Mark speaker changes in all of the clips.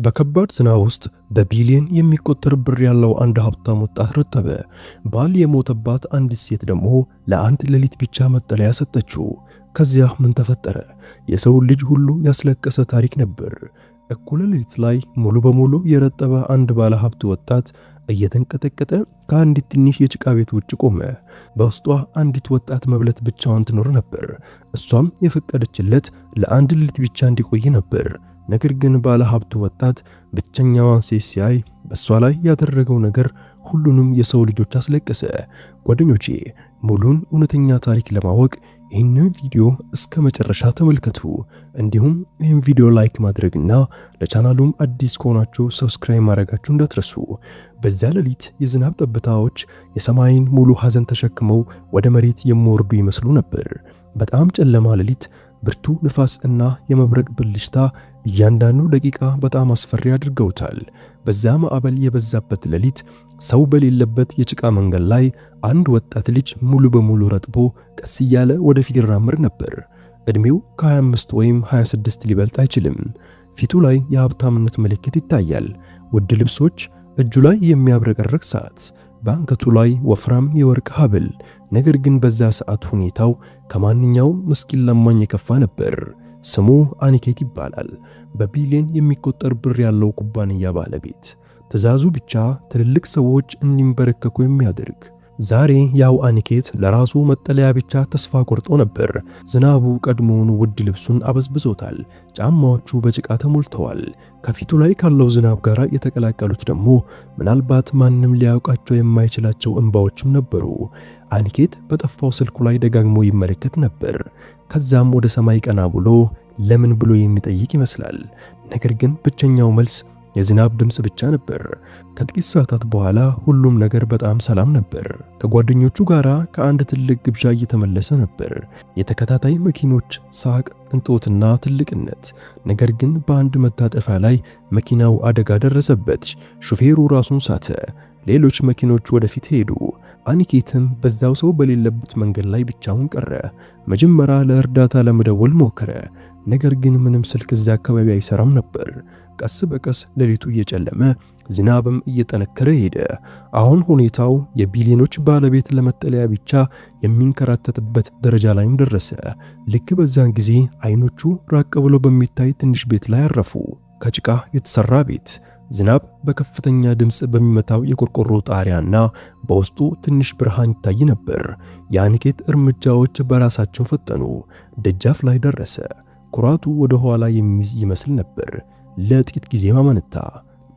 Speaker 1: በከባድ ዝናብ ውስጥ በቢሊየን የሚቆጠር ብር ያለው አንድ ሀብታም ወጣት ረጠበ። ባል የሞተባት አንዲት ሴት ደግሞ ለአንድ ሌሊት ብቻ መጠለያ ሰጠችው። ከዚያ ምን ተፈጠረ? የሰው ልጅ ሁሉ ያስለቀሰ ታሪክ ነበር። እኩለ ሌሊት ላይ ሙሉ በሙሉ የረጠበ አንድ ባለ ሀብት ወጣት እየተንቀጠቀጠ ከአንዲት ትንሽ የጭቃ ቤት ውጭ ቆመ። በውስጧ አንዲት ወጣት መብለት ብቻዋን ትኖር ነበር። እሷም የፈቀደችለት ለአንድ ሌሊት ብቻ እንዲቆይ ነበር። ነገር ግን ባለ ሀብቱ ወጣት ብቸኛዋን ሴት ሲያይ በሷ ላይ ያደረገው ነገር ሁሉንም የሰው ልጆች አስለቀሰ። ጓደኞቼ ሙሉን እውነተኛ ታሪክ ለማወቅ ይህንን ቪዲዮ እስከ መጨረሻ ተመልከቱ። እንዲሁም ይህን ቪዲዮ ላይክ ማድረግና ለቻናሉም አዲስ ከሆናችሁ ሰብስክራይብ ማድረጋችሁ እንዳትረሱ። በዚያ ሌሊት የዝናብ ጠብታዎች የሰማይን ሙሉ ሐዘን ተሸክመው ወደ መሬት የሚወርዱ ይመስሉ ነበር። በጣም ጨለማ ሌሊት፣ ብርቱ ንፋስ እና የመብረቅ ብልሽታ እያንዳንዱ ደቂቃ በጣም አስፈሪ አድርገውታል። በዛ ማዕበል የበዛበት ሌሊት ሰው በሌለበት የጭቃ መንገድ ላይ አንድ ወጣት ልጅ ሙሉ በሙሉ ረጥቦ ቀስ እያለ ወደፊት ይራመድ ነበር። እድሜው ከ25 ወይም 26 ሊበልጥ አይችልም። ፊቱ ላይ የሀብታምነት ምልክት ይታያል። ውድ ልብሶች፣ እጁ ላይ የሚያብረቀርቅ ሰዓት፣ በአንገቱ ላይ ወፍራም የወርቅ ሐብል። ነገር ግን በዛ ሰዓት ሁኔታው ከማንኛውም ምስኪን ለማኝ የከፋ ነበር። ስሙ አኒኬት ይባላል። በቢሊየን የሚቆጠር ብር ያለው ኩባንያ ባለቤት። ትዕዛዙ ብቻ ትልልቅ ሰዎች እንዲንበረከኩ የሚያደርግ። ዛሬ ያው አኒኬት ለራሱ መጠለያ ብቻ ተስፋ ቆርጦ ነበር። ዝናቡ ቀድሞውን ውድ ልብሱን አበዝብዞታል። ጫማዎቹ በጭቃ ተሞልተዋል። ከፊቱ ላይ ካለው ዝናብ ጋር የተቀላቀሉት ደግሞ ምናልባት ማንም ሊያውቃቸው የማይችላቸው እንባዎችም ነበሩ። አኒኬት በጠፋው ስልኩ ላይ ደጋግሞ ይመለከት ነበር። ከዛም ወደ ሰማይ ቀና ብሎ ለምን ብሎ የሚጠይቅ ይመስላል። ነገር ግን ብቸኛው መልስ የዝናብ ድምጽ ብቻ ነበር። ከጥቂት ሰዓታት በኋላ ሁሉም ነገር በጣም ሰላም ነበር። ከጓደኞቹ ጋራ ከአንድ ትልቅ ግብዣ እየተመለሰ ነበር። የተከታታይ መኪኖች ሳቅ፣ ቅንጦትና ትልቅነት። ነገር ግን በአንድ መታጠፊያ ላይ መኪናው አደጋ ደረሰበት። ሹፌሩ ራሱን ሳተ። ሌሎች መኪኖች ወደፊት ሄዱ። አኒኬትም በዛው ሰው በሌለበት መንገድ ላይ ብቻውን ቀረ። መጀመሪያ ለእርዳታ ለመደወል ሞከረ። ነገር ግን ምንም ስልክ እዚያ አካባቢ አይሰራም ነበር። ቀስ በቀስ ሌሊቱ እየጨለመ ዝናብም እየጠነከረ ሄደ። አሁን ሁኔታው የቢሊዮኖች ባለቤት ለመጠለያ ብቻ የሚንከራተትበት ደረጃ ላይም ደረሰ። ልክ በዛን ጊዜ አይኖቹ ራቅ ብሎ በሚታይ ትንሽ ቤት ላይ አረፉ። ከጭቃ የተሰራ ቤት። ዝናብ በከፍተኛ ድምፅ በሚመታው የቆርቆሮ ጣሪያና በውስጡ ትንሽ ብርሃን ይታይ ነበር። የአኒኬት እርምጃዎች በራሳቸው ፈጠኑ። ደጃፍ ላይ ደረሰ። ኩራቱ ወደ ኋላ የሚይዝ ይመስል ነበር። ለጥቂት ጊዜ ማመነታ።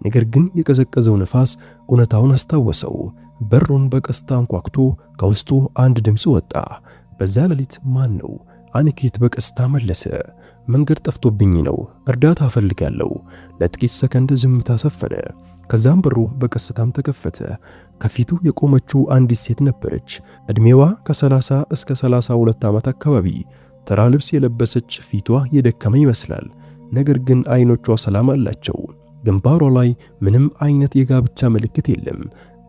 Speaker 1: ነገር ግን የቀዘቀዘው ነፋስ እውነታውን አስታወሰው። በሩን በቀስታ አንኳኩቶ ከውስጡ አንድ ድምፅ ወጣ። በዛ ሌሊት ማን ነው? አኒኬት በቀስታ መለሰ። መንገድ ጠፍቶብኝ ነው፣ እርዳታ እፈልጋለሁ። ለጥቂት ሰከንድ ዝምታ ሰፈነ። ከዛም በሩ በቀስታም ተከፈተ። ከፊቱ የቆመችው አንዲት ሴት ነበረች። እድሜዋ ከ30 እስከ 32 ዓመት አካባቢ። ተራ ልብስ የለበሰች፣ ፊቷ የደከመ ይመስላል። ነገር ግን አይኖቿ ሰላም አላቸው። ግንባሯ ላይ ምንም አይነት የጋብቻ ምልክት የለም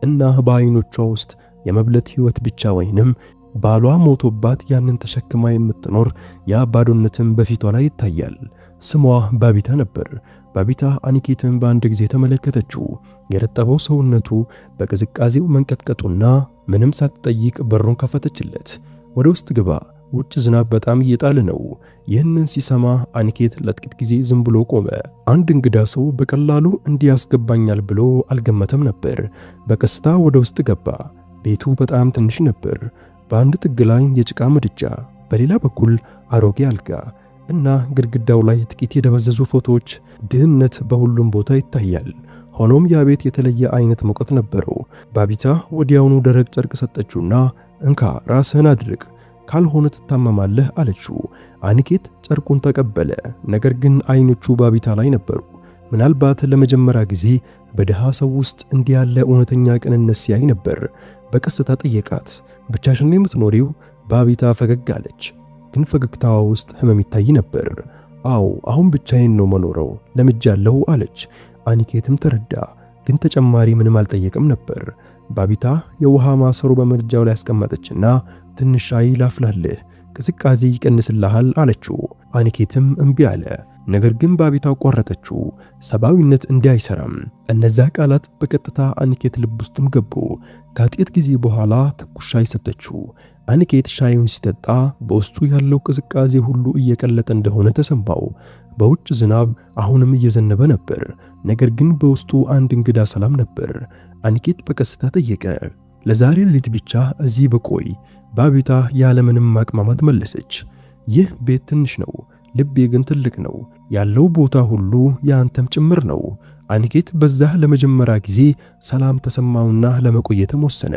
Speaker 1: እና በአይኖቿ ውስጥ የመብለት ህይወት ብቻ ወይንም ባሏ ሞቶባት ያንን ተሸክማ የምትኖር ያ ባዶነትም በፊቷ ላይ ይታያል። ስሟ ባቢታ ነበር። ባቢታ አኒኬትን በአንድ ጊዜ ተመለከተችው። የረጠበው ሰውነቱ በቅዝቃዜው መንቀጥቀጡና ምንም ሳትጠይቅ በሩን ከፈተችለት። ወደ ውስጥ ግባ፣ ውጭ ዝናብ በጣም እየጣለ ነው። ይህንን ሲሰማ አኒኬት ለጥቂት ጊዜ ዝም ብሎ ቆመ። አንድ እንግዳ ሰው በቀላሉ እንዲያስገባኛል ብሎ አልገመተም ነበር። በቀስታ ወደ ውስጥ ገባ። ቤቱ በጣም ትንሽ ነበር። በአንድ ጥግ ላይ የጭቃ ምድጃ፣ በሌላ በኩል አሮጌ አልጋ እና ግድግዳው ላይ ጥቂት የደበዘዙ ፎቶዎች። ድህነት በሁሉም ቦታ ይታያል። ሆኖም ያ ቤት የተለየ አይነት ሙቀት ነበረው። ባቢታ ወዲያውኑ ደረቅ ጨርቅ ሰጠችውና እንካ ራስህን አድርቅ፣ ካልሆነ ትታመማለህ አለችው። አኒኬት ጨርቁን ተቀበለ። ነገር ግን አይኖቹ ባቢታ ላይ ነበሩ። ምናልባት ለመጀመሪያ ጊዜ በደሃ ሰው ውስጥ እንዲህ ያለ እውነተኛ ቅንነት ሲያይ ነበር። በቀስታ ጠየቃት፣ ብቻሽን የምትኖሪው? ባቢታ ፈገግ አለች፣ ግን ፈገግታዋ ውስጥ ህመም ይታይ ነበር። አዎ አሁን ብቻዬን ነው መኖረው፣ ለምጃለሁ አለች። አኒኬትም ተረዳ፣ ግን ተጨማሪ ምንም አልጠየቅም ነበር። ባቢታ የውሃ ማሰሮ በምድጃው ላይ አስቀመጠችና ትንሽ ሻይ ላፍላልህ፣ ቅዝቃዜ ይቀንስልሃል አለችው። አኒኬትም እምቢ አለ። ነገር ግን ባቢታ አቋረጠችው። ሰብአዊነት እንዲህ አይሰራም። እነዛ ቃላት በቀጥታ አኒኬት ልብ ውስጥም ገቡ። ከጥቂት ጊዜ በኋላ ትኩስ ሻይ ሰጠችው። አኒኬት ሻዩን ሲጠጣ በውስጡ ያለው ቅዝቃዜ ሁሉ እየቀለጠ እንደሆነ ተሰማው። በውጭ ዝናብ አሁንም እየዘነበ ነበር፣ ነገር ግን በውስጡ አንድ እንግዳ ሰላም ነበር። አኒኬት በቀስታ ጠየቀ፣ ለዛሬ ሌሊት ብቻ እዚህ በቆይ? ባቢታ ያለምንም ማቅማማት መለሰች፣ ይህ ቤት ትንሽ ነው፣ ልቤ ግን ትልቅ ነው። ያለው ቦታ ሁሉ ያንተም ጭምር ነው። አኒኬት በዛ ለመጀመሪያ ጊዜ ሰላም ተሰማውና ለመቆየትም ወሰነ።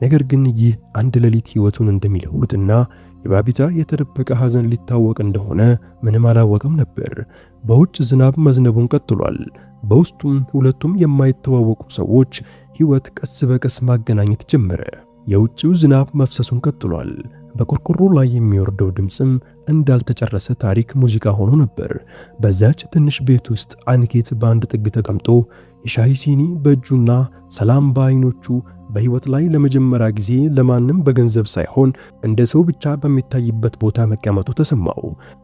Speaker 1: ነገር ግን ይህ አንድ ሌሊት ህይወቱን እንደሚለውጥና የባቢታ የተደበቀ ሐዘን ሊታወቅ እንደሆነ ምንም አላወቀም ነበር። በውጭ ዝናብ መዝነቡን ቀጥሏል። በውስጡም ሁለቱም የማይተዋወቁ ሰዎች ህይወት ቀስ በቀስ ማገናኘት ጀመረ። የውጭው ዝናብ መፍሰሱን ቀጥሏል። በቆርቆሮ ላይ የሚወርደው ድምጽም እንዳልተጨረሰ ታሪክ ሙዚቃ ሆኖ ነበር። በዛች ትንሽ ቤት ውስጥ አኒኬት በአንድ ጥግ ተቀምጦ የሻይ ሲኒ በእጁና ሰላም በአይኖቹ በህይወት ላይ ለመጀመሪያ ጊዜ ለማንም በገንዘብ ሳይሆን እንደ ሰው ብቻ በሚታይበት ቦታ መቀመጡ ተሰማው።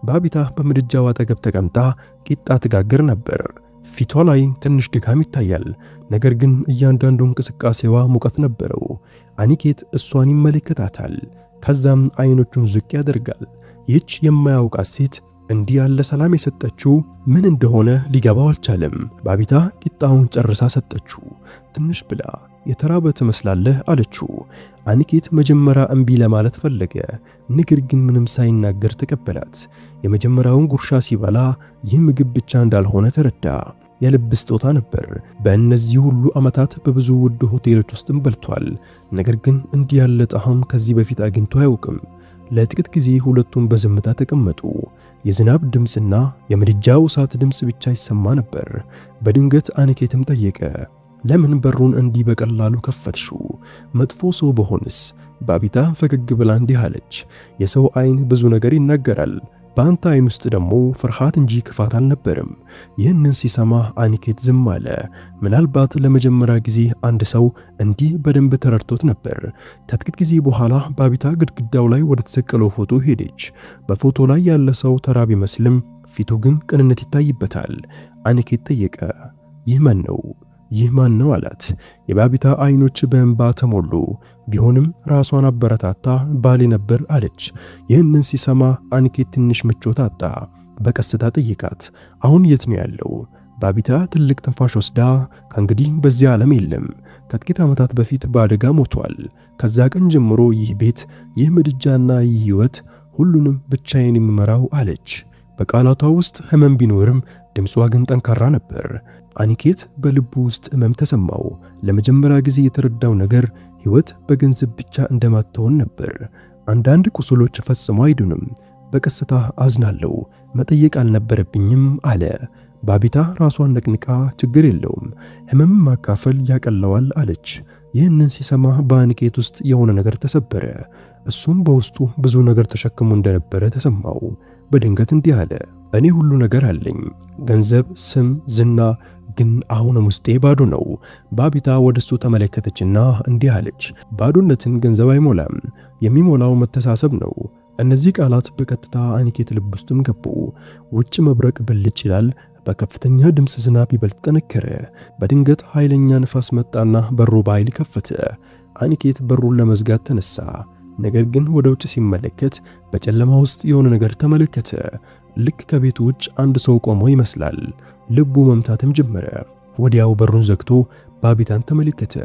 Speaker 1: ባቢታ በምድጃው አጠገብ ተቀምጣ ቂጣ ትጋግር ነበር። ፊቷ ላይ ትንሽ ድካም ይታያል፣ ነገር ግን እያንዳንዱ እንቅስቃሴዋ ሙቀት ነበረው። አኒኬት እሷን ይመለከታታል። ከዛም አይኖቹን ዝቅ ያደርጋል። ይህች የማያውቃት ሴት እንዲህ ያለ ሰላም የሰጠችው ምን እንደሆነ ሊገባው አልቻለም። ባቢታ ቂጣውን ጨርሳ ሰጠችው። ትንሽ ብላ፣ የተራበ ትመስላለህ አለችው። አኒኬት መጀመሪያ እምቢ ለማለት ፈለገ፣ ነገር ግን ምንም ሳይናገር ተቀበላት። የመጀመሪያውን ጉርሻ ሲበላ ይህ ምግብ ብቻ እንዳልሆነ ተረዳ። የልብ ስጦታ ነበር። በእነዚህ ሁሉ ዓመታት በብዙ ውድ ሆቴሎች ውስጥም በልቷል፣ ነገር ግን እንዲህ ያለ ጣዕም ከዚህ በፊት አግኝቶ አያውቅም። ለጥቂት ጊዜ ሁለቱም በዝምታ ተቀመጡ። የዝናብ ድምፅና የምድጃው እሳት ድምፅ ብቻ ይሰማ ነበር። በድንገት አኒኬትም ጠየቀ፣ ለምን በሩን እንዲህ በቀላሉ ከፈትሽው? መጥፎ ሰው በሆንስ? ባቢታ ፈገግ ብላ እንዲህ አለች፣ የሰው አይን ብዙ ነገር ይናገራል። በአንተ አይን ውስጥ ደግሞ ፍርሃት እንጂ ክፋት አልነበረም። ይህንን ሲሰማ አኒኬት ዝም አለ። ምናልባት ለመጀመሪያ ጊዜ አንድ ሰው እንዲህ በደንብ ተረድቶት ነበር። ከጥቂት ጊዜ በኋላ ባቢታ ግድግዳው ላይ ወደ ተሰቀለው ፎቶ ሄደች። በፎቶ ላይ ያለ ሰው ተራ ቢመስልም ፊቱ ግን ቅንነት ይታይበታል። አኒኬት ጠየቀ፣ ይህ ማን ነው? ይህ ማን ነው አላት። የባቢታ አይኖች በእንባ ተሞሉ። ቢሆንም ራሷን አበረታታ፣ ባሌ ነበር አለች። ይህንን ሲሰማ አኒኬት ትንሽ ምቾት አጣ። በቀስታ ጠይቃት፣ አሁን የት ነው ያለው? ባቢታ ትልቅ ትንፋሽ ወስዳ፣ ከእንግዲህ በዚህ ዓለም የለም። ከጥቂት ዓመታት በፊት በአደጋ ሞቷል። ከዛ ቀን ጀምሮ ይህ ቤት፣ ይህ ምድጃና ይህ ህይወት፣ ሁሉንም ብቻዬን የምመራው አለች። በቃላቷ ውስጥ ህመም ቢኖርም ድምጿ ግን ጠንካራ ነበር። አኒኬት በልቡ ውስጥ ህመም ተሰማው። ለመጀመሪያ ጊዜ የተረዳው ነገር ህይወት በገንዘብ ብቻ እንደማትሆን ነበር። አንዳንድ ቁስሎች ፈጽሞ አይዱንም። በቀስታ አዝናለሁ፣ መጠየቅ አልነበረብኝም አለ። ባቢታ ራሷን ነቅንቃ፣ ችግር የለውም ህመም ማካፈል ያቀለዋል አለች። ይህንን ሲሰማ በአኒኬት ውስጥ የሆነ ነገር ተሰበረ። እሱም በውስጡ ብዙ ነገር ተሸክሞ እንደነበረ ተሰማው። በድንገት እንዲህ አለ፣ እኔ ሁሉ ነገር አለኝ፣ ገንዘብ፣ ስም፣ ዝና፣ ግን አሁንም ውስጤ ባዶ ነው። ባቢታ ወደሱ ተመለከተችና እንዲህ አለች፣ ባዶነትን ገንዘብ አይሞላም፣ የሚሞላው መተሳሰብ ነው። እነዚህ ቃላት በቀጥታ አኒኬት ልብ ውስጥም ገቡ። ውጭ መብረቅ ብልጭ ይላል። በከፍተኛ ድምፅ ዝናብ ይበልጥ ጠነከረ። በድንገት ኃይለኛ ንፋስ መጣና በሩ በኃይል ከፈተ። አኒኬት በሩን ለመዝጋት ተነሳ። ነገር ግን ወደ ውጭ ሲመለከት በጨለማ ውስጥ የሆነ ነገር ተመለከተ። ልክ ከቤቱ ውጭ አንድ ሰው ቆሞ ይመስላል። ልቡ መምታትም ጀመረ። ወዲያው በሩን ዘግቶ ባቢታን ተመለከተ።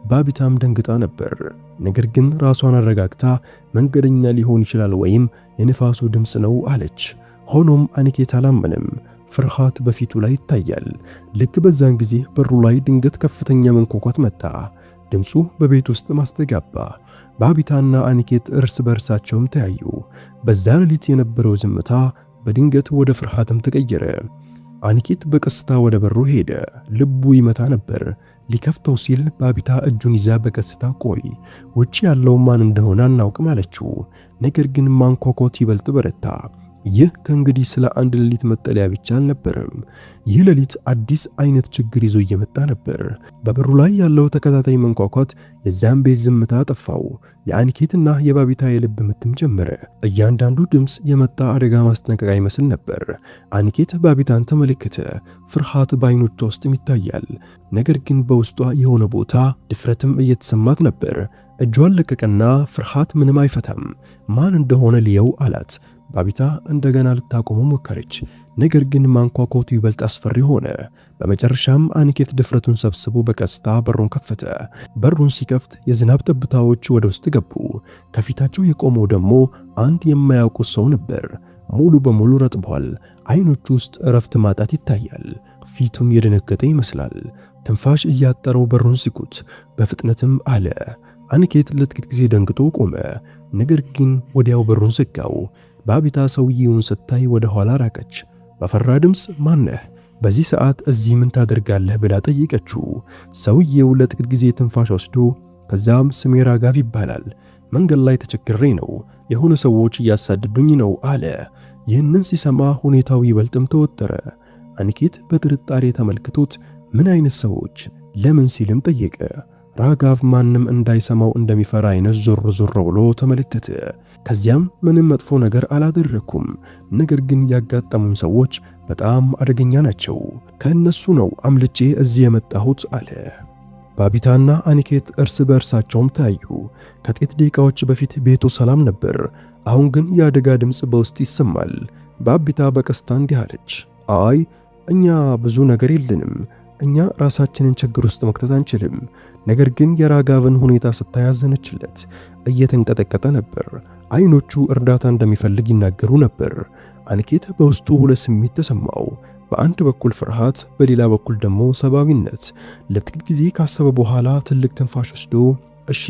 Speaker 1: ባቢታም ደንግጣ ነበር። ነገር ግን ራሷን አረጋግታ መንገደኛ ሊሆን ይችላል ወይም የንፋሱ ድምፅ ነው አለች። ሆኖም አኒኬት አላመነም። ፍርሃት በፊቱ ላይ ይታያል። ልክ በዛን ጊዜ በሩ ላይ ድንገት ከፍተኛ መንኮኳት መጣ። ድምፁ በቤት ውስጥ ማስተጋባ። ባቢታና አኒኬት እርስ በርሳቸውም ተያዩ። በዛ ሌሊት የነበረው ዝምታ በድንገት ወደ ፍርሃትም ተቀየረ። አኒኬት በቀስታ ወደ በሩ ሄደ። ልቡ ይመታ ነበር። ሊከፍተው ሲል ባቢታ እጁን ይዛ በቀስታ ቆይ፣ ውጪ ያለው ማን እንደሆነ አናውቅም አለችው። ነገር ግን ማንኮኮት ይበልጥ በረታ። ይህ ከእንግዲህ ስለ አንድ ሌሊት መጠለያ ብቻ አልነበረም። ይህ ሌሊት አዲስ አይነት ችግር ይዞ እየመጣ ነበር። በበሩ ላይ ያለው ተከታታይ መንኳኳት የዚያን ቤት ዝምታ ጠፋው። የአኒኬትና የባቢታ የልብ ምትም ጀመረ። እያንዳንዱ ድምፅ የመጣ አደጋ ማስጠንቀቂያ ይመስል ነበር። አኒኬት ባቢታን ተመለከተ። ፍርሃት በዓይኖቿ ውስጥም ይታያል። ነገር ግን በውስጧ የሆነ ቦታ ድፍረትም እየተሰማት ነበር። እጇን ለቀቀና ፍርሃት ምንም አይፈታም፣ ማን እንደሆነ ልየው አላት። ባቢታ እንደገና ልታቆመው ሞከረች። ነገር ግን ማንኳኳቱ ይበልጥ አስፈሪ ሆነ። በመጨረሻም አኒኬት ድፍረቱን ሰብስቦ በቀስታ በሩን ከፈተ። በሩን ሲከፍት የዝናብ ጠብታዎች ወደ ውስጥ ገቡ። ከፊታቸው የቆመው ደግሞ አንድ የማያውቁት ሰው ነበር። ሙሉ በሙሉ ረጥቧል። አይኖቹ ውስጥ እረፍት ማጣት ይታያል። ፊቱም የደነገጠ ይመስላል። ትንፋሽ እያጠረው በሩን ሲኩት በፍጥነትም አለ። አኒኬት ለጥቂት ጊዜ ደንግጦ ቆመ። ነገር ግን ወዲያው በሩን ዘጋው። ባቢታ ሰውዬውን ስታይ ወደ ኋላ ራቀች። በፈራ ድምፅ ማነህ? በዚህ ሰዓት እዚህ ምን ታደርጋለህ? ብላ ጠየቀችው። ሰውዬው ለጥቂት ጊዜ ትንፋሽ ወስዶ ከዛም ስሜ ራጋቭ ይባላል፣ መንገድ ላይ ተቸግሬ ነው፣ የሆነ ሰዎች እያሳደዱኝ ነው አለ። ይህንን ሲሰማ ሁኔታው ይበልጥም ተወጠረ። አኒኬት በጥርጣሬ ተመልክቶት ምን አይነት ሰዎች ለምን ሲልም ጠየቀ። ራጋቭ ማንም እንዳይሰማው እንደሚፈራ አይነት ዞር ዞር ብሎ ተመለከተ። ከዚያም ምንም መጥፎ ነገር አላደረኩም፣ ነገር ግን ያጋጠሙኝ ሰዎች በጣም አደገኛ ናቸው፣ ከእነሱ ነው አምልጬ እዚህ የመጣሁት አለ። ባቢታና አኒኬት እርስ በእርሳቸውም ታዩ። ከጥቂት ደቂቃዎች በፊት ቤቱ ሰላም ነበር፣ አሁን ግን የአደጋ ድምፅ በውስጥ ይሰማል። ባቢታ በቀስታ እንዲህ አለች፣ አይ እኛ ብዙ ነገር የለንም፣ እኛ ራሳችንን ችግር ውስጥ መክተት አንችልም። ነገር ግን የራጋቭን ሁኔታ ስታያዘነችለት እየተንቀጠቀጠ ነበር። አይኖቹ እርዳታ እንደሚፈልግ ይናገሩ ነበር። አኒኬት በውስጡ ሁለት ስሜት ተሰማው። በአንድ በኩል ፍርሃት፣ በሌላ በኩል ደግሞ ሰብአዊነት። ለጥቂት ጊዜ ካሰበ በኋላ ትልቅ ትንፋሽ ወስዶ እሺ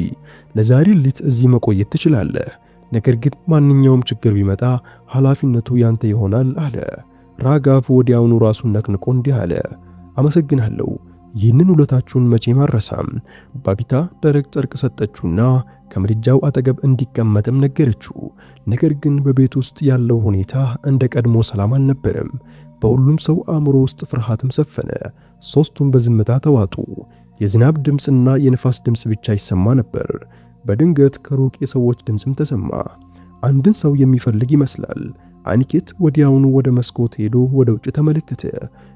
Speaker 1: ለዛሬ ሌሊት እዚህ መቆየት ትችላለህ፣ ነገር ግን ማንኛውም ችግር ቢመጣ ኃላፊነቱ ያንተ ይሆናል አለ። ራጋቭ ወዲያውኑ ራሱን ነቅንቆ እንዲህ አለ፣ አመሰግናለሁ፣ ይህንን ውለታችሁን መቼም አልረሳም። ባቢታ ደረቅ ጨርቅ ሰጠችውና ከምድጃው አጠገብ እንዲቀመጥም ነገረችው። ነገር ግን በቤት ውስጥ ያለው ሁኔታ እንደ ቀድሞ ሰላም አልነበረም። በሁሉም ሰው አእምሮ ውስጥ ፍርሃትም ሰፈነ። ሦስቱም በዝምታ ተዋጡ። የዝናብ ድምፅና የንፋስ ድምፅ ብቻ ይሰማ ነበር። በድንገት ከሩቅ የሰዎች ድምፅም ተሰማ። አንድን ሰው የሚፈልግ ይመስላል። አኒኬት ወዲያውኑ ወደ መስኮት ሄዶ ወደ ውጭ ተመለከተ።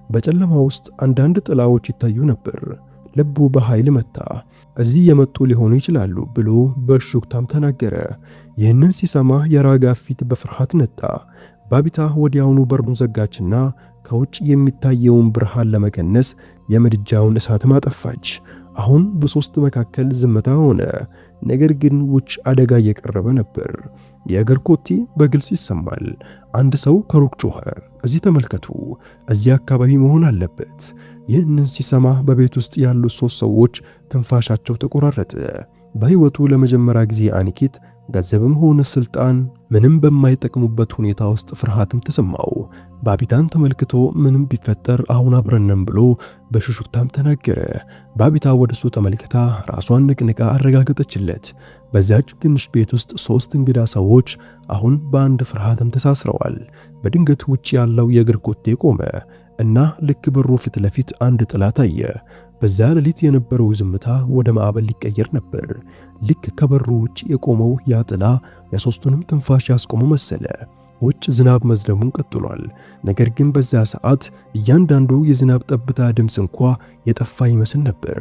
Speaker 1: በጨለማ ውስጥ አንዳንድ ጥላዎች ይታዩ ነበር። ልቡ በኃይል መታ። እዚህ የመጡ ሊሆኑ ይችላሉ ብሎ በሹክታም ተናገረ። ይህንን ሲሰማ የራጋቭ ፊት በፍርሃት ነጣ። ባቢታ ወዲያውኑ በሩን ዘጋችና ከውጭ የሚታየውን ብርሃን ለመቀነስ የምድጃውን እሳት ማጠፋች። አሁን በሶስት መካከል ዝምታ ሆነ። ነገር ግን ውጭ አደጋ እየቀረበ ነበር። የእግር ኮቴ በግልጽ ይሰማል። አንድ ሰው ከሩቅ ጮኸ፣ እዚህ ተመልከቱ፣ እዚህ አካባቢ መሆን አለበት። ይህንን ሲሰማ በቤት ውስጥ ያሉ ሶስት ሰዎች ትንፋሻቸው ተቆራረጠ። በሕይወቱ ለመጀመሪያ ጊዜ አኒኬት ገንዘብም ሆነ ስልጣን ምንም በማይጠቅሙበት ሁኔታ ውስጥ ፍርሃትም ተሰማው። ባቢታን ተመልክቶ ምንም ቢፈጠር አሁን አብረንም ብሎ በሹሹክታም ተናገረ። ባቢታ ወደሱ ተመልክታ ራሷን ንቅንቃ አረጋገጠችለት። በዚያች ትንሽ ቤት ውስጥ ሶስት እንግዳ ሰዎች አሁን በአንድ ፍርሃትም ተሳስረዋል። በድንገት ውጭ ያለው የእግር ኮቴ ቆመ እና ልክ በሩ ፊት ለፊት አንድ ጥላ ታየ። በዛ ሌሊት የነበረው ዝምታ ወደ ማዕበል ሊቀየር ነበር። ልክ ከበሩ ውጭ የቆመው ያ ጥላ የሶስቱንም ትንፋሽ ያስቆመው መሰለ። ውጭ ዝናብ መዝነቡን ቀጥሏል። ነገር ግን በዛ ሰዓት እያንዳንዱ የዝናብ ጠብታ ድምፅ እንኳ የጠፋ ይመስል ነበር።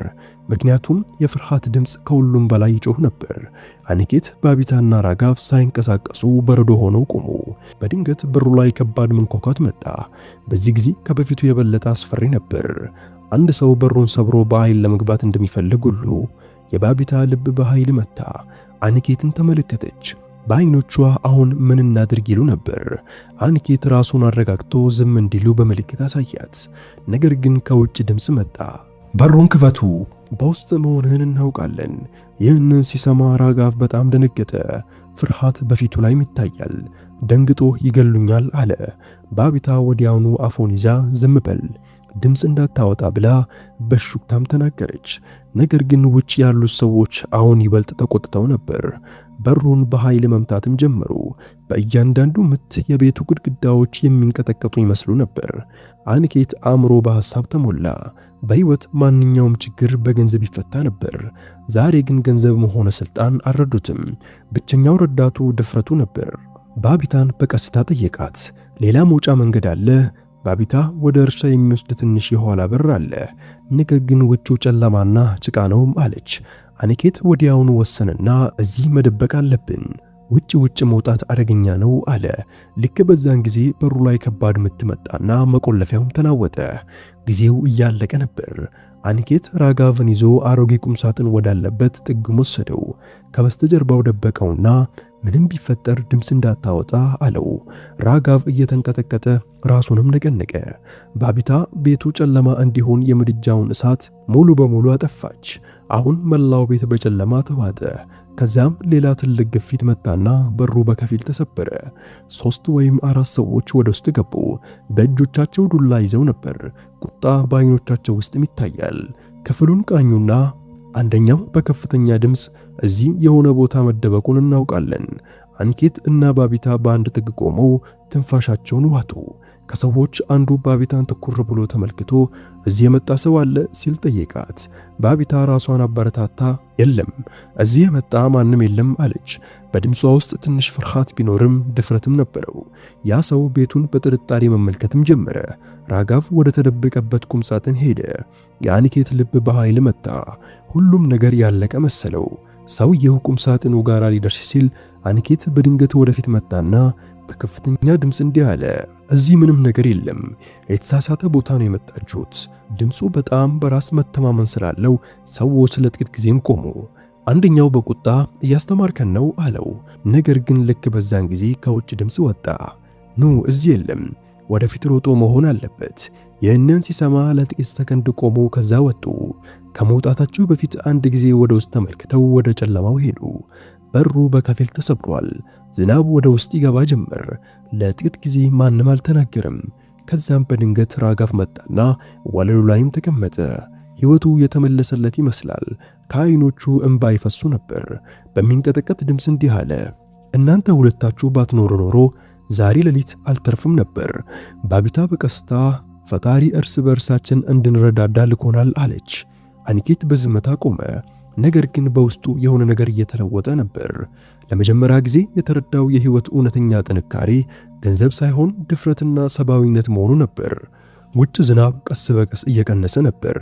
Speaker 1: ምክንያቱም የፍርሃት ድምፅ ከሁሉም በላይ ይጮህ ነበር። አኒኬት፣ ባቢታና ራጋቭ ሳይንቀሳቀሱ በረዶ ሆነው ቆሙ። በድንገት በሩ ላይ ከባድ መንኳኳት መጣ። በዚህ ጊዜ ከበፊቱ የበለጠ አስፈሪ ነበር። አንድ ሰው በሩን ሰብሮ በኃይል ለመግባት እንደሚፈልግ ሁሉ የባቢታ ልብ በኃይል መታ። አኒኬትን ተመለከተች። በአይኖቿ አሁን ምን እናድርግ ይሉ ነበር። አኒኬት ራሱን አረጋግቶ ዝም እንዲሉ በምልክት አሳያት። ነገር ግን ከውጭ ድምፅ መጣ፣ በሩን ክፈቱ፣ በውስጥ መሆንህን እናውቃለን። ይህንን ሲሰማ ራጋቭ በጣም ደነገጠ። ፍርሃት በፊቱ ላይም ይታያል። ደንግጦ ይገሉኛል አለ። ባቢታ ወዲያውኑ አፉን ይዛ ዝም በል፣ ድምፅ እንዳታወጣ ብላ በሹክታም ተናገረች። ነገር ግን ውጭ ያሉት ሰዎች አሁን ይበልጥ ተቆጥተው ነበር። በሩን በኃይል መምታትም ጀመሩ። በእያንዳንዱ ምት የቤቱ ግድግዳዎች የሚንቀጠቀጡ ይመስሉ ነበር። አንኬት አእምሮ በሐሳብ ተሞላ። በሕይወት ማንኛውም ችግር በገንዘብ ይፈታ ነበር። ዛሬ ግን ገንዘብ መሆነ ስልጣን አልረዱትም። ብቸኛው ረዳቱ ድፍረቱ ነበር። ባቢታን በቀስታ ጠየቃት። ሌላ መውጫ መንገድ አለ? ባቢታ ወደ እርሻ የሚወስድ ትንሽ የኋላ በር አለ፣ ነገር ግን ውጭው ጨለማና ጭቃ ነው አለች። አንኬት ወዲያውኑ ወሰነና እዚህ መደበቅ አለብን፣ ውጭ መውጣት አደገኛ ነው አለ። ልክ በዛን ጊዜ በሩ ላይ ከባድ ምት መጣና መቆለፊያውም ተናወጠ። ጊዜው እያለቀ ነበር። አንኬት ራጋቭን ይዞ አሮጌ ቁምሳጥን ወዳለበት ጥግም ወሰደው። ከበስተጀርባው ደበቀውና ምንም ቢፈጠር ድምፅ እንዳታወጣ አለው። ራጋቭ እየተንቀጠቀጠ ራሱንም ነቀነቀ። ባቢታ ቤቱ ጨለማ እንዲሆን የምድጃውን እሳት ሙሉ በሙሉ አጠፋች። አሁን መላው ቤት በጨለማ ተዋጠ። ከዚያም ሌላ ትልቅ ግፊት መጣና በሩ በከፊል ተሰበረ። 3 ወይም 4 ሰዎች ወደ ውስጥ ገቡ። በእጆቻቸው ዱላ ይዘው ነበር። ቁጣ በዓይኖቻቸው ውስጥም ይታያል። ክፍሉን ቃኙና አንደኛው በከፍተኛ ድምፅ እዚህ የሆነ ቦታ መደበቁን እናውቃለን። አንኬት እና ባቢታ በአንድ ጥግ ቆመው ትንፋሻቸውን ዋጡ። ከሰዎች አንዱ ባቢታን ትኩር ብሎ ተመልክቶ እዚህ የመጣ ሰው አለ ሲል ጠየቃት። ባቢታ ራሷን አበረታታ የለም፣ እዚህ የመጣ ማንም የለም አለች። በድምጿ ውስጥ ትንሽ ፍርሃት ቢኖርም ድፍረትም ነበረው። ያ ሰው ቤቱን በጥርጣሬ መመልከትም ጀመረ። ራጋቭ ወደ ተደበቀበት ቁምሳጥን ሄደ። የአንኬት ልብ በኃይል መታ። ሁሉም ነገር ያለቀ መሰለው። ሰውየው ቁምሳጥኑ ጋር ሊደርስ ሲል አንኬት በድንገት ወደፊት መጣና በከፍተኛ ድምፅ እንዲህ አለ፣ እዚህ ምንም ነገር የለም፣ የተሳሳተ ቦታ ነው የመጣችሁት። ድምፁ በጣም በራስ መተማመን ስላለው ሰዎች ለጥቂት ጊዜም ቆሙ። አንደኛው በቁጣ እያስተማርከን ነው አለው። ነገር ግን ልክ በዛን ጊዜ ከውጭ ድምፅ ወጣ፣ ኑ እዚህ የለም፣ ወደፊት ሮጦ መሆን አለበት። ይህንን ሲሰማ ለጥቂት ሰከንድ ቆሞ ከዛ ወጡ። ከመውጣታቸው በፊት አንድ ጊዜ ወደ ውስጥ ተመልክተው ወደ ጨለማው ሄዱ። በሩ በከፊል ተሰብሯል። ዝናብ ወደ ውስጥ ይገባ ጀመር። ለጥቂት ጊዜ ማንም አልተናገረም። ከዛም በድንገት ራጋቭ መጣና ወለሉ ላይም ተቀመጠ። ሕይወቱ የተመለሰለት ይመስላል። ከዓይኖቹ እንባ ይፈሱ ነበር። በሚንቀጠቀጥ ድምፅ እንዲህ አለ፣ እናንተ ሁለታችሁ ባትኖሩ ኖሮ ዛሬ ሌሊት አልተርፍም ነበር። ባቢታ በቀስታ ፈጣሪ እርስ በእርሳችን እንድንረዳዳ ልኮናል አለች። አንኬት በዝምታ ቆመ። ነገር ግን በውስጡ የሆነ ነገር እየተለወጠ ነበር። ለመጀመሪያ ጊዜ የተረዳው የሕይወት እውነተኛ ጥንካሬ ገንዘብ ሳይሆን ድፍረትና ሰብአዊነት መሆኑ ነበር። ውጭ ዝናብ ቀስ በቀስ እየቀነሰ ነበር።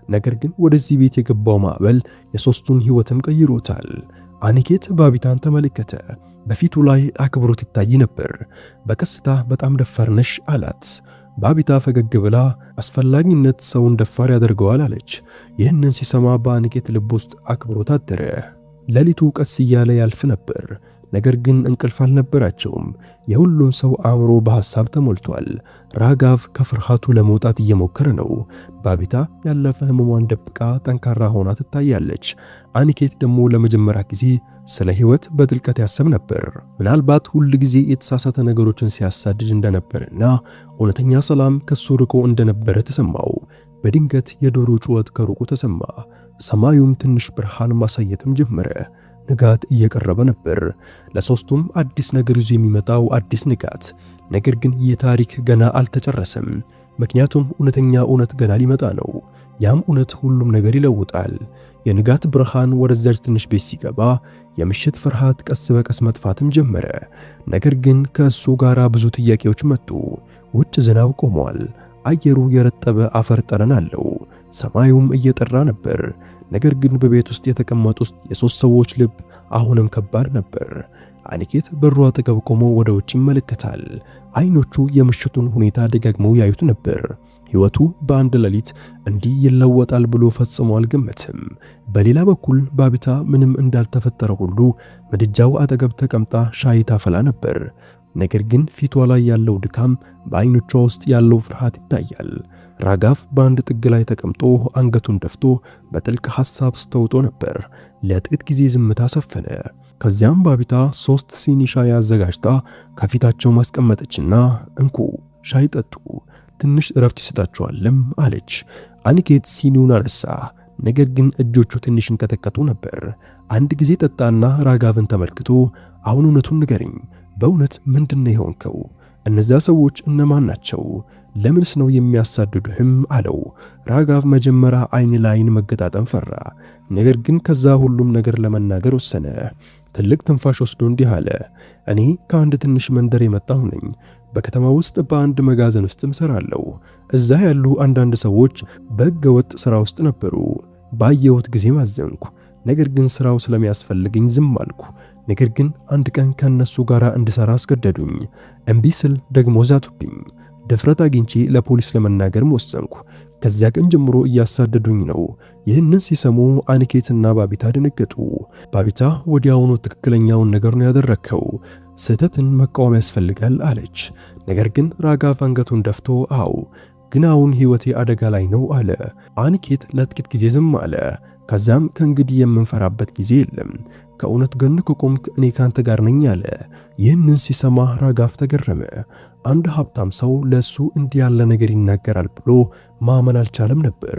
Speaker 1: ነገር ግን ወደዚህ ቤት የገባው ማዕበል የሦስቱን ሕይወትም ቀይሮታል። አንኬት ባቢታን ተመለከተ። በፊቱ ላይ አክብሮት ይታይ ነበር። በቀስታ በጣም ደፋር ነሽ አላት። ባቢታ ፈገግ ብላ አስፈላጊነት ሰውን ደፋር ያደርገዋል አለች። ይህንን ሲሰማ በአንኬት ልብ ውስጥ አክብሮት አደረ። ሌሊቱ ቀስ እያለ ያልፍ ነበር። ነገር ግን እንቅልፍ አልነበራቸውም። የሁሉም ሰው አእምሮ በሐሳብ ተሞልቷል። ራጋቭ ከፍርሃቱ ለመውጣት እየሞከረ ነው። ባቢታ ያለፈ ህመሟን ደብቃ ጠንካራ ሆና ትታያለች። አንኬት ደግሞ ለመጀመሪያ ጊዜ ስለ ሕይወት በጥልቀት ያሰብ ነበር። ምናልባት ሁል ጊዜ የተሳሳተ ነገሮችን ሲያሳድድ እንደነበርና እውነተኛ ሰላም ከሱ ርቆ እንደነበረ ተሰማው። በድንገት የዶሮ ጩኸት ከሩቁ ተሰማ። ሰማዩም ትንሽ ብርሃን ማሳየትም ጀመረ። ንጋት እየቀረበ ነበር። ለሶስቱም አዲስ ነገር ይዞ የሚመጣው አዲስ ንጋት። ነገር ግን ይህ ታሪክ ገና አልተጨረሰም። ምክንያቱም እውነተኛ እውነት ገና ሊመጣ ነው። ያም እውነት ሁሉም ነገር ይለውጣል። የንጋት ብርሃን ወደዛች ትንሽ ቤት ሲገባ የምሽት ፍርሃት ቀስ በቀስ መጥፋትም ጀመረ። ነገር ግን ከእሱ ጋር ብዙ ጥያቄዎች መጡ። ውጭ ዝናብ ቆሟል። አየሩ የረጠበ አፈር ጠረን አለው። ሰማዩም እየጠራ ነበር። ነገር ግን በቤት ውስጥ የተቀመጡት የሶስት ሰዎች ልብ አሁንም ከባድ ነበር። አንኬት በሩ አጠገብ ቆሞ ወደ ውጭ ይመለከታል። አይኖቹ የምሽቱን ሁኔታ ደጋግመው ያዩት ነበር። ሕይወቱ በአንድ ሌሊት እንዲህ ይለወጣል ብሎ ፈጽሞ አልገመትም። በሌላ በኩል ባቢታ ምንም እንዳልተፈጠረ ሁሉ ምድጃው አጠገብ ተቀምጣ ሻይ ታፈላ ነበር። ነገር ግን ፊቷ ላይ ያለው ድካም፣ በአይኖቿ ውስጥ ያለው ፍርሃት ይታያል። ራጋቭ በአንድ ጥግ ላይ ተቀምጦ አንገቱን ደፍቶ በጥልቅ ሐሳብ ስተውጦ ነበር። ለጥቂት ጊዜ ዝምታ ሰፈነ። ከዚያም ባቢታ 3 ሲኒ ሻይ አዘጋጅታ ከፊታቸው ማስቀመጠችና እንኩ ሻይ ጠጡ፣ ትንሽ እረፍት ይሰጣችኋልም አለች። አኒኬት ሲኒውን አነሳ። ነገር ግን እጆቹ ትንሽ እንቀጠቀጡ ነበር። አንድ ጊዜ ጠጣና ራጋቭን ተመልክቶ አሁን እውነቱን ንገረኝ፣ በእውነት ምንድነው የሆንከው? እነዚያ ሰዎች እነማን ናቸው? ለምንስ ነው የሚያሳድዱህም? አለው። ራጋቭ መጀመሪያ አይን ላይን መገጣጠም ፈራ። ነገር ግን ከዛ ሁሉም ነገር ለመናገር ወሰነ። ትልቅ ትንፋሽ ወስዶ እንዲህ አለ። እኔ ከአንድ ትንሽ መንደር የመጣሁ ነኝ። በከተማ ውስጥ በአንድ መጋዘን ውስጥ እሰራለሁ። እዛ ያሉ አንዳንድ ሰዎች በሕገወጥ ሥራ ውስጥ ነበሩ። ባየሁት ጊዜ ማዘንኩ። ነገር ግን ሥራው ስለሚያስፈልገኝ ዝም አልኩ። ነገር ግን አንድ ቀን ከነሱ ጋር እንድሰራ አስገደዱኝ። እምቢ ስል ደግሞ ዛቱብኝ። ድፍረት አግኝቼ ለፖሊስ ለመናገር ወሰንኩ። ከዚያ ቀን ጀምሮ እያሳደዱኝ ነው። ይህንን ሲሰሙ አኒኬትና ባቢታ ደነገጡ። ባቢታ ወዲያውኑ ትክክለኛውን ነገር ነው ያደረከው፣ ስህተትን መቃወም ያስፈልጋል አለች። ነገር ግን ራጋቭ አንገቱን ደፍቶ አው ግን አሁን ሕይወቴ አደጋ ላይ ነው አለ። አኒኬት ለጥቂት ጊዜ ዝም አለ። ከዛም ከእንግዲህ የምንፈራበት ጊዜ የለም፣ ከእውነት ገን ከቆምክ እኔ ካንተ ጋር ነኝ አለ። ይህንን ሲሰማ ራጋቭ ተገረመ። አንድ ሀብታም ሰው ለሱ እንዲህ ያለ ነገር ይናገራል ብሎ ማመን አልቻለም ነበር።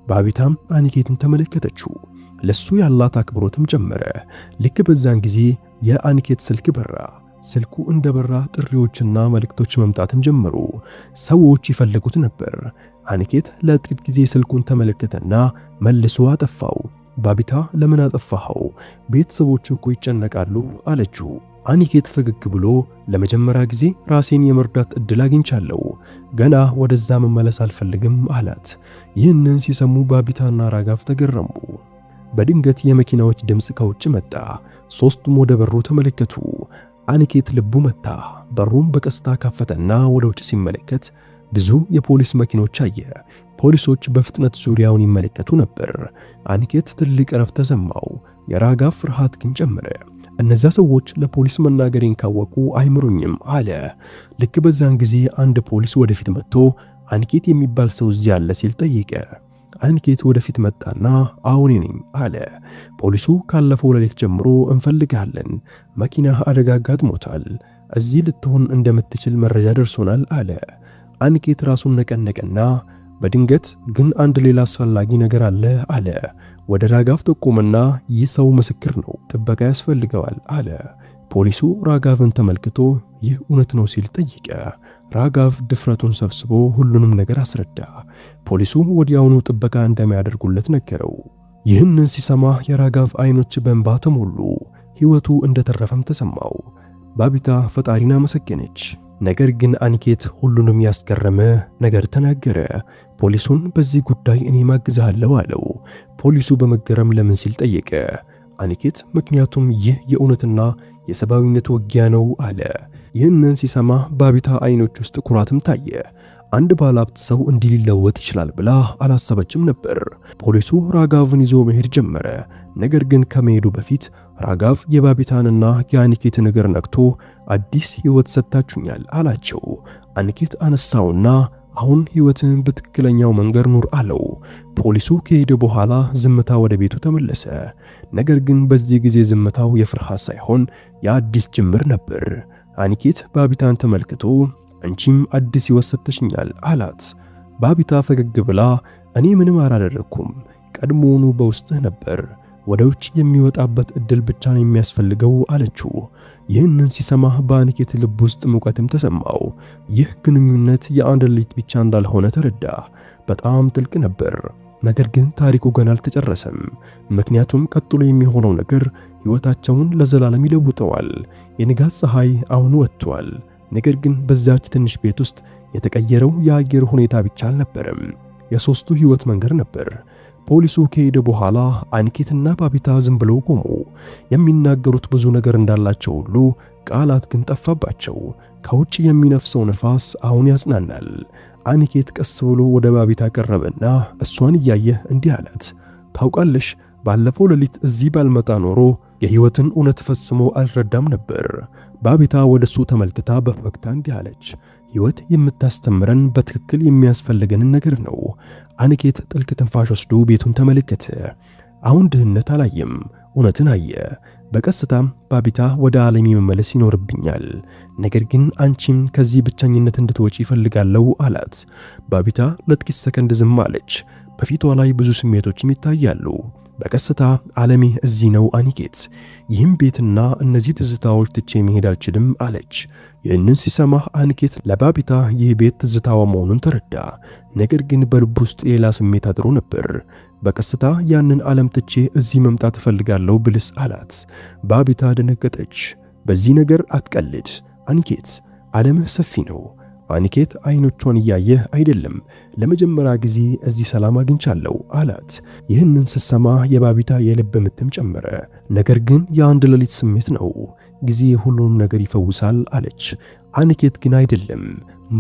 Speaker 1: ባቢታም አኒኬትን ተመለከተችው። ለሱ ያላት አክብሮትም ጨመረ። ልክ በዛን ጊዜ የአኒኬት ስልክ በራ። ስልኩ እንደበራ ጥሪዎችና መልእክቶች መምጣትም ጀመሩ። ሰዎች ይፈልጉት ነበር። አኒኬት ለጥቂት ጊዜ ስልኩን ተመለከተና መልሶ አጠፋው። ባቢታ ለምን አጠፋኸው? ቤተሰቦቹ እኮ ይጨነቃሉ አለችው። አኒኬት ፈገግ ብሎ ለመጀመሪያ ጊዜ ራሴን የመርዳት እድል አግኝቻለሁ፣ ገና ወደዛ መመለስ አልፈልግም አላት። ይህንን ሲሰሙ ባቢታና ራጋቭ ተገረሙ። በድንገት የመኪናዎች ድምፅ ከውጭ መጣ። ሦስቱም ወደ በሩ ተመለከቱ። አኒኬት ልቡ መታ። በሩም በቀስታ ከፈተና ወደ ውጭ ሲመለከት ብዙ የፖሊስ መኪኖች አየ። ፖሊሶች በፍጥነት ዙሪያውን ይመለከቱ ነበር። አኒኬት ትልቅ እረፍት ተሰማው። የራጋቭ ፍርሃት ግን ጨመረ። እነዚያ ሰዎች ለፖሊስ መናገሬን ካወቁ አይምሩኝም አለ። ልክ በዛን ጊዜ አንድ ፖሊስ ወደፊት መጥቶ አኒኬት የሚባል ሰው እዚህ አለ ሲል ጠየቀ። አኒኬት ወደፊት መጣና አሁን ነኝ አለ። ፖሊሱ ካለፈው ሌሊት ጀምሮ እንፈልጋለን፣ መኪናህ አደጋ አጋጥሞታል፣ እዚህ ልትሆን እንደምትችል መረጃ ደርሶናል አለ። አኒኬት ራሱን ነቀነቀና በድንገት ግን አንድ ሌላ አስፈላጊ ነገር አለ አለ። ወደ ራጋቭ ጠቆመና ይህ ሰው ምስክር ነው፣ ጥበቃ ያስፈልገዋል አለ። ፖሊሱ ራጋቭን ተመልክቶ ይህ እውነት ነው ሲል ጠየቀ። ራጋቭ ድፍረቱን ሰብስቦ ሁሉንም ነገር አስረዳ። ፖሊሱ ወዲያውኑ ጥበቃ እንደሚያደርጉለት ነገረው። ይህንን ሲሰማ የራጋቭ አይኖች በእንባ ተሞሉ። ሕይወቱ እንደተረፈም ተሰማው። ባቢታ ፈጣሪን አመሰገነች። ነገር ግን አኒኬት ሁሉንም ያስገረመ ነገር ተናገረ። ፖሊሱን በዚህ ጉዳይ እኔ ማግዛለሁ አለው። ፖሊሱ በመገረም ለምን ሲል ጠየቀ። አኒኬት ምክንያቱም ይህ የእውነትና የሰብአዊነት ውጊያ ነው አለ። ይህንን ሲሰማ ባቢታ አይኖች ውስጥ ኩራትም ታየ። አንድ ባለሀብት ሰው እንዲህ ሊለወጥ ይችላል ብላ አላሰበችም ነበር። ፖሊሱ ራጋቭን ይዞ መሄድ ጀመረ። ነገር ግን ከመሄዱ በፊት ራጋቭ የባቢታንና የአኒኬትን እግር ነክቶ አዲስ ሕይወት ሰጥታችሁኛል አላቸው። አኒኬት አነሳውና አሁን ሕይወትን በትክክለኛው መንገድ ኑር አለው። ፖሊሱ ከሄደ በኋላ ዝምታ ወደ ቤቱ ተመለሰ። ነገር ግን በዚህ ጊዜ ዝምታው የፍርሃት ሳይሆን የአዲስ ጅምር ነበር። አኒኬት ባቢታን ተመልክቶ አንቺም አዲስ ሕይወት ሰጥተሽኛል አላት። ባቢታ ፈገግ ብላ እኔ ምንም አላደረኩም፣ ቀድሞውኑ በውስጥህ ነበር፣ ወደ ውጭ የሚወጣበት እድል ብቻ ነው የሚያስፈልገው አለችው። ይህንን ሲሰማ በአኒኬት ልብ ውስጥ ሙቀትም ተሰማው። ይህ ግንኙነት የአንድ ሌሊት ብቻ እንዳልሆነ ተረዳ። በጣም ጥልቅ ነበር። ነገር ግን ታሪኩ ገና አልተጨረሰም። ምክንያቱም ቀጥሎ የሚሆነው ነገር ሕይወታቸውን ለዘላለም ይለውጠዋል። የንጋት ፀሐይ አሁን ወጥቷል። ነገር ግን በዛች ትንሽ ቤት ውስጥ የተቀየረው የአየር ሁኔታ ብቻ አልነበረም፣ የሶስቱ ሕይወት መንገድ ነበር። ፖሊሱ ከሄደ በኋላ አኒኬትና ባቢታ ዝም ብለው ቆሙ። የሚናገሩት ብዙ ነገር እንዳላቸው ሁሉ ቃላት ግን ጠፋባቸው። ከውጭ የሚነፍሰው ነፋስ አሁን ያጽናናል። አኒኬት ቀስ ብሎ ወደ ባቢታ ቀረበና እሷን እያየ እንዲህ አላት፣ ታውቃለሽ፣ ባለፈው ሌሊት እዚህ ባልመጣ ኖሮ የሕይወትን እውነት ፈጽሞ አልረዳም ነበር። ባቢታ ወደሱ ተመልክታ በፈገግታ እንዲህ አለች፣ ሕይወት የምታስተምረን በትክክል የሚያስፈልገንን ነገር ነው። አኒኬት ጥልቅ ትንፋሽ ወስዶ ቤቱን ተመለከተ። አሁን ድህነት አላየም፣ እውነትን አየ። በቀስታም ባቢታ ወደ ዓለሜ መመለስ ይኖርብኛል፣ ነገር ግን አንቺም ከዚህ ብቸኝነት እንድትወጪ ይፈልጋለሁ አላት። ባቢታ ለጥቂት ሰከንድ ዝም አለች። በፊቷ ላይ ብዙ ስሜቶችም ይታያሉ። በቀስታ ዓለሜ እዚህ ነው አኒኬት፣ ይህም ቤትና እነዚህ ትዝታዎች ትቼ መሄድ አልችልም አለች። ይህንን ሲሰማ አኒኬት ለባቢታ ይህ ቤት ትዝታዋ መሆኑን ተረዳ። ነገር ግን በልብ ውስጥ ሌላ ስሜት አድሮ ነበር። በቀስታ ያንን ዓለም ትቼ እዚህ መምጣት እፈልጋለሁ ብልስ አላት። ባቢታ ደነገጠች። በዚህ ነገር አትቀልድ አኒኬት፣ ዓለምህ ሰፊ ነው። አኒኬት አይኖቿን እያየህ አይደለም፣ ለመጀመሪያ ጊዜ እዚህ ሰላም አግኝቻለሁ አላት። ይህንን ስትሰማ የባቢታ የልብ ምትም ጨመረ። ነገር ግን የአንድ ሌሊት ስሜት ነው፣ ጊዜ ሁሉንም ነገር ይፈውሳል አለች። አኒኬት ግን አይደለም፣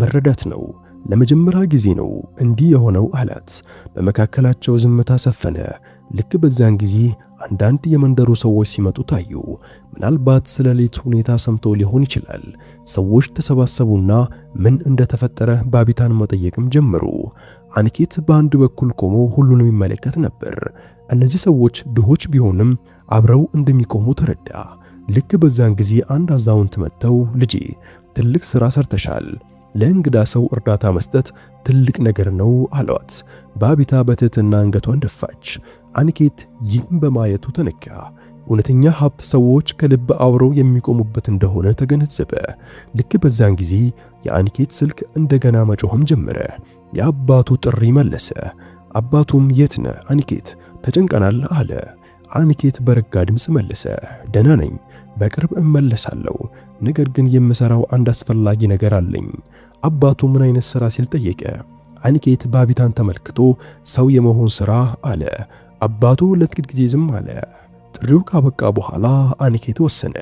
Speaker 1: መረዳት ነው፣ ለመጀመሪያ ጊዜ ነው እንዲህ የሆነው አላት። በመካከላቸው ዝምታ ሰፈነ። ልክ በዛን ጊዜ አንዳንድ የመንደሩ ሰዎች ሲመጡ ታዩ። ምናልባት ስለ ሌሊት ሁኔታ ሰምተው ሊሆን ይችላል። ሰዎች ተሰባሰቡና ምን እንደተፈጠረ ባቢታን መጠየቅም ጀመሩ። አኒኬት በአንድ በኩል ቆሞ ሁሉንም ይመለከት ነበር። እነዚህ ሰዎች ድሆች ቢሆንም አብረው እንደሚቆሙ ተረዳ። ልክ በዛን ጊዜ አንድ አዛውንት መጥተው ልጄ ትልቅ ሥራ ሰርተሻል፣ ለእንግዳ ሰው እርዳታ መስጠት ትልቅ ነገር ነው አሏት። ባቢታ በትህትና አንገቷን ደፋች። አኒኬት ይህን በማየቱ ተነካ። እውነተኛ ሀብት ሰዎች ከልብ አብረው የሚቆሙበት እንደሆነ ተገነዘበ። ልክ በዛን ጊዜ የአኒኬት ስልክ እንደገና መጮህም ጀመረ። የአባቱ ጥሪ መለሰ። አባቱም የት ነህ አኒኬት፣ ተጨንቀናል አለ። አኒኬት በረጋ ድምፅ መለሰ፣ ደህና ነኝ፣ በቅርብ እመለሳለሁ፣ ነገር ግን የምሰራው አንድ አስፈላጊ ነገር አለኝ። አባቱ ምን አይነት ሥራ ሲል ጠየቀ። አኒኬት ባቢታን ተመልክቶ ሰው የመሆን ሥራ አለ። አባቱ ለጥቂት ጊዜ ዝም አለ። ጥሪው ካበቃ በኋላ አኒኬት ወሰነ።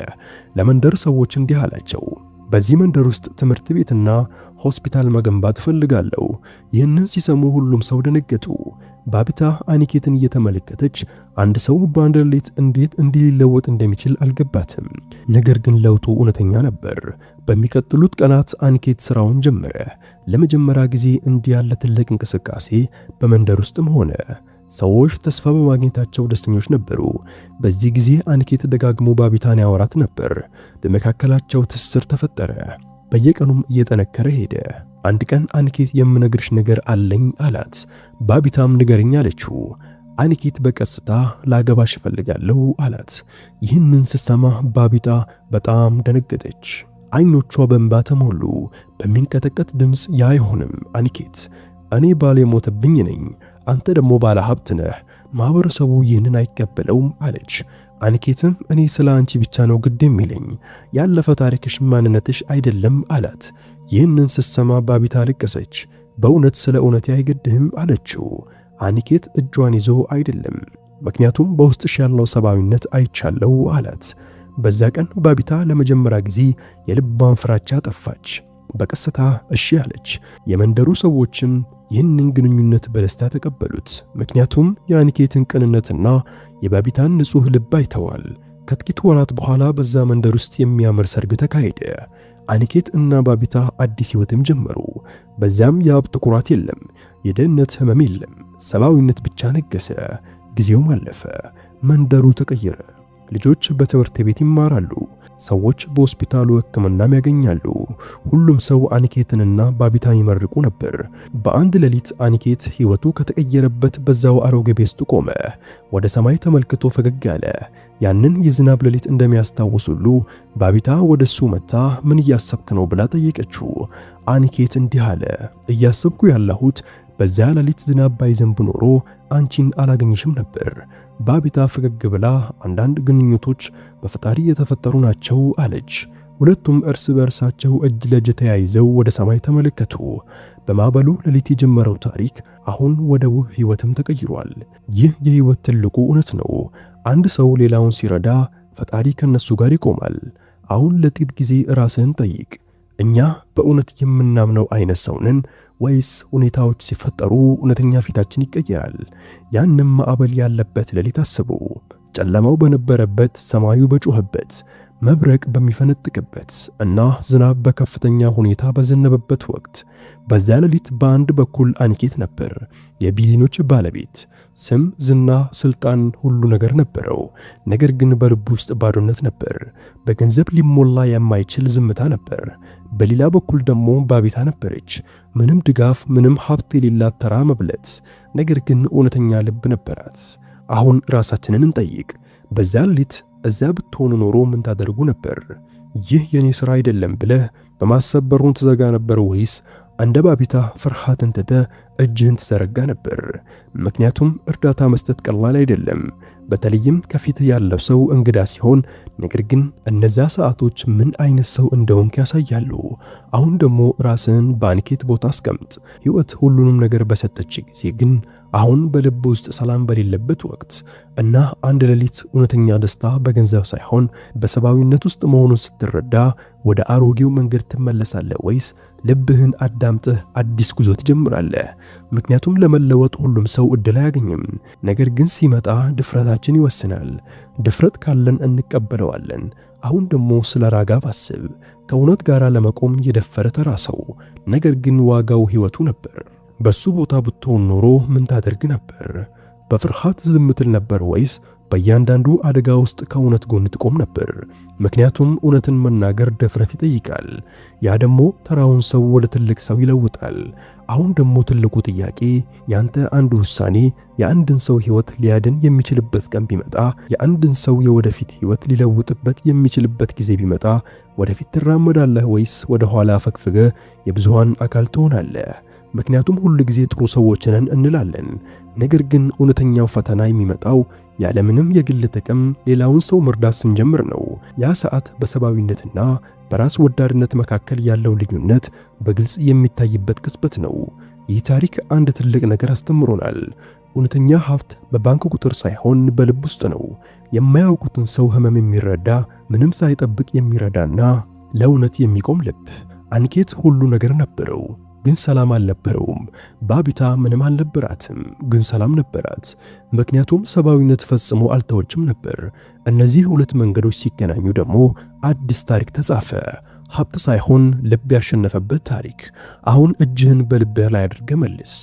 Speaker 1: ለመንደር ሰዎች እንዲህ አላቸው፣ በዚህ መንደር ውስጥ ትምህርት ቤትና ሆስፒታል መገንባት እፈልጋለሁ። ይህንን ሲሰሙ ሁሉም ሰው ደነገጡ። ባቢታ አኒኬትን እየተመለከተች አንድ ሰው በአንድ ሌሊት እንዴት እንዲህ ሊለወጥ እንደሚችል አልገባትም። ነገር ግን ለውጡ እውነተኛ ነበር። በሚቀጥሉት ቀናት አኒኬት ስራውን ጀመረ። ለመጀመሪያ ጊዜ እንዲህ ያለ ትልቅ እንቅስቃሴ በመንደር ውስጥም ሆነ። ሰዎች ተስፋ በማግኘታቸው ደስተኞች ነበሩ። በዚህ ጊዜ አኒኬት ደጋግሞ ባቢታን ያወራት ነበር። በመካከላቸው ትስስር ተፈጠረ። በየቀኑም እየጠነከረ ሄደ። አንድ ቀን አኒኬት የምነግርሽ ነገር አለኝ አላት። ባቢታም ንገረኝ አለችው። አኒኬት በቀስታ ላገባሽ እፈልጋለሁ አላት። ይህንን ስትሰማ ባቢታ በጣም ደነገጠች። አይኖቿ በእንባ ተሞሉ። በሚንቀጠቀጥ ድምፅ ያ አይሆንም አኒኬት፣ እኔ ባል የሞተብኝ ነኝ፣ አንተ ደግሞ ባለ ሀብት ነህ፣ ማህበረሰቡ ይህንን አይቀበለውም አለች። አኒኬትም እኔ ስለ አንቺ ብቻ ነው ግድ የሚለኝ፣ ያለፈ ታሪክሽ ማንነትሽ አይደለም አላት። ይህንን ስትሰማ ባቢታ አለቀሰች። በእውነት ስለ እውነቴ አይገድህም አለችው። አኒኬት እጇን ይዞ አይደለም፣ ምክንያቱም በውስጥሽ ያለው ሰብአዊነት አይቻለው አላት። በዛ ቀን ባቢታ ለመጀመሪያ ጊዜ የልቧን ፍራቻ ጠፋች። በቀስታ እሺ አለች። የመንደሩ ሰዎችም ይህንን ግንኙነት በደስታ ተቀበሉት። ምክንያቱም የአኒኬትን ቅንነትና የባቢታን ንጹህ ልብ አይተዋል። ከጥቂት ወራት በኋላ በዛ መንደር ውስጥ የሚያምር ሰርግ ተካሄደ። አኒኬት እና ባቢታ አዲስ ሕይወትም ጀመሩ። በዚያም የሀብት ኩራት የለም፣ የደህንነት ህመም የለም፣ ሰብአዊነት ብቻ ነገሰ። ጊዜውም አለፈ። መንደሩ ተቀየረ። ልጆች በትምህርት ቤት ይማራሉ። ሰዎች በሆስፒታሉ ሕክምናም ያገኛሉ። ሁሉም ሰው አኒኬትንና ባቢታን ይመርቁ ነበር። በአንድ ሌሊት አኒኬት ሕይወቱ ከተቀየረበት በዛው አሮጌ ቤት ውስጥ ቆመ። ወደ ሰማይ ተመልክቶ ፈገግ አለ። ያንን የዝናብ ሌሊት እንደሚያስታውስ ሁሉ ባቢታ ወደሱ መጣ። ምን እያሰብክ ነው ብላ ጠየቀችው። አኒኬት እንዲህ አለ፣ እያሰብኩ ያለሁት በዚያ ሌሊት ዝናብ ባይዘንብ ኖሮ አንቺን አላገኝሽም ነበር። ባቢታ ፈገግ ብላ አንዳንድ ግንኙነቶች በፈጣሪ የተፈጠሩ ናቸው አለች። ሁለቱም እርስ በእርሳቸው እጅ ለእጅ ተያይዘው ወደ ሰማይ ተመለከቱ። በማዕበሉ ሌሊት የጀመረው ታሪክ አሁን ወደ ውብ ሕይወትም ተቀይሯል። ይህ የሕይወት ትልቁ እውነት ነው። አንድ ሰው ሌላውን ሲረዳ ፈጣሪ ከነሱ ጋር ይቆማል። አሁን ለጥቂት ጊዜ ራስህን ጠይቅ። እኛ በእውነት የምናምነው አይነት ሰው ነን ወይስ ሁኔታዎች ሲፈጠሩ እውነተኛ ፊታችን ይቀየራል? ያንም ማዕበል ያለበት ሌሊት አስቡ። ጨለማው በነበረበት፣ ሰማዩ በጮኸበት፣ መብረቅ በሚፈነጥቅበት እና ዝናብ በከፍተኛ ሁኔታ በዘነበበት ወቅት በዛ ሌሊት በአንድ በኩል አንኬት ነበር። የቢሊዮኖች ባለቤት፣ ስም፣ ዝና፣ ስልጣን፣ ሁሉ ነገር ነበረው። ነገር ግን በልቡ ውስጥ ባዶነት ነበር። በገንዘብ ሊሞላ የማይችል ዝምታ ነበር። በሌላ በኩል ደግሞ ባቢታ ነበረች። ምንም ድጋፍ፣ ምንም ሀብት የሌላት ተራ መብለት፣ ነገር ግን እውነተኛ ልብ ነበራት። አሁን ራሳችንን እንጠይቅ። በዛ ሌሊት እዛ ብትሆኑ ኖሮ ምን ታደርጉ ነበር? ይህ የኔ ሥራ አይደለም ብለህ በማሰብ በሩን ትዘጋ ነበር ወይስ እንደ ባቢታ ፍርሃትን ትተህ እጅህን ትዘረጋ ነበር? ምክንያቱም እርዳታ መስጠት ቀላል አይደለም፣ በተለይም ከፊት ያለው ሰው እንግዳ ሲሆን። ነገር ግን እነዛ ሰዓቶች ምን አይነት ሰው እንደሆንክ ያሳያሉ። አሁን ደግሞ ራስን በአንኬት ቦታ አስቀምጥ። ሕይወት ሁሉንም ነገር በሰጠች ጊዜ ግን አሁን በልብ ውስጥ ሰላም በሌለበት ወቅት እና አንድ ሌሊት እውነተኛ ደስታ በገንዘብ ሳይሆን በሰብአዊነት ውስጥ መሆኑን ስትረዳ ወደ አሮጌው መንገድ ትመለሳለህ ወይስ ልብህን አዳምጠህ አዲስ ጉዞ ትጀምራለህ? ምክንያቱም ለመለወጥ ሁሉም ሰው እድል አያገኝም። ነገር ግን ሲመጣ ድፍረታችን ይወስናል። ድፍረት ካለን እንቀበለዋለን። አሁን ደግሞ ስለ ራጋብ አስብ። ከእውነት ጋር ለመቆም የደፈረ ተራ ሰው፣ ነገር ግን ዋጋው ሕይወቱ ነበር። በሱ ቦታ ብትሆን ኖሮ ምን ታደርግ ነበር? በፍርሃት ዝም ትል ነበር ወይስ በእያንዳንዱ አደጋ ውስጥ ከእውነት ጎን ትቆም ነበር? ምክንያቱም እውነትን መናገር ድፍረት ይጠይቃል። ያ ደግሞ ተራውን ሰው ወደ ትልቅ ሰው ይለውጣል። አሁን ደግሞ ትልቁ ጥያቄ፣ ያንተ አንድ ውሳኔ የአንድን ሰው ሕይወት ሊያድን የሚችልበት ቀን ቢመጣ፣ የአንድን ሰው የወደፊት ሕይወት ሊለውጥበት የሚችልበት ጊዜ ቢመጣ፣ ወደፊት ትራመዳለህ ወይስ ወደ ኋላ ፈግፍገህ የብዙሃን አካል ትሆናለህ? ምክንያቱም ሁሉ ጊዜ ጥሩ ሰዎች ነን እንላለን። ነገር ግን እውነተኛው ፈተና የሚመጣው ያለምንም የግል ጥቅም ሌላውን ሰው መርዳት ስንጀምር ነው። ያ ሰዓት በሰብአዊነትና በራስ ወዳድነት መካከል ያለው ልዩነት በግልጽ የሚታይበት ቅጽበት ነው። ይህ ታሪክ አንድ ትልቅ ነገር አስተምሮናል። እውነተኛ ሀብት በባንክ ቁጥር ሳይሆን በልብ ውስጥ ነው። የማያውቁትን ሰው ህመም የሚረዳ፣ ምንም ሳይጠብቅ የሚረዳና ለእውነት የሚቆም ልብ። አንኬት ሁሉ ነገር ነበረው ግን ሰላም አልነበረውም። ባቢታ ምንም አልነበራትም፣ ግን ሰላም ነበራት። ምክንያቱም ሰብአዊነት ፈጽሞ አልተወችም ነበር። እነዚህ ሁለት መንገዶች ሲገናኙ ደግሞ አዲስ ታሪክ ተጻፈ። ሀብት ሳይሆን ልብ ያሸነፈበት ታሪክ። አሁን እጅህን በልብህ ላይ አድርገህ መልስ።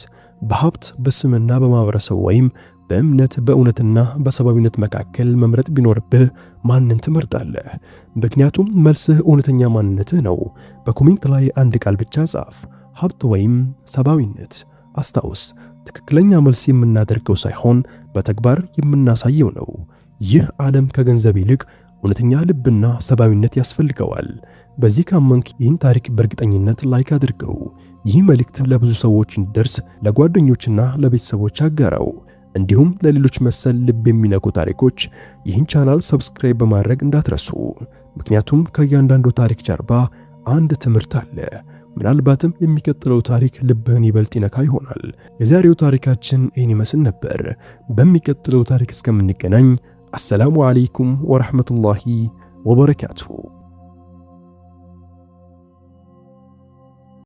Speaker 1: በሀብት በስምና በማህበረሰብ ወይም በእምነት በእውነትና በሰብአዊነት መካከል መምረጥ ቢኖርብህ ማንን ትመርጣለህ? ምክንያቱም መልስህ እውነተኛ ማንነትህ ነው። በኮሜንት ላይ አንድ ቃል ብቻ ጻፍ፣ ሀብት ወይም ሰብአዊነት። አስታውስ፣ ትክክለኛ መልስ የምናደርገው ሳይሆን በተግባር የምናሳየው ነው። ይህ ዓለም ከገንዘብ ይልቅ እውነተኛ ልብና ሰብአዊነት ያስፈልገዋል። በዚህ ካመንክ ይህን ታሪክ በእርግጠኝነት ላይክ አድርገው። ይህ መልእክት ለብዙ ሰዎች እንዲደርስ ለጓደኞችና ለቤተሰቦች አጋራው። እንዲሁም ለሌሎች መሰል ልብ የሚነኩ ታሪኮች ይህን ቻናል ሰብስክራይብ በማድረግ እንዳትረሱ። ምክንያቱም ከእያንዳንዱ ታሪክ ጀርባ አንድ ትምህርት አለ። ምናልባትም የሚቀጥለው ታሪክ ልብህን ይበልጥ ይነካ ይሆናል። የዛሬው ታሪካችን ይህን ይመስል ነበር። በሚቀጥለው ታሪክ እስከምንገናኝ አሰላሙ አለይኩም ወራህመቱላሂ ወበረካቱሁ።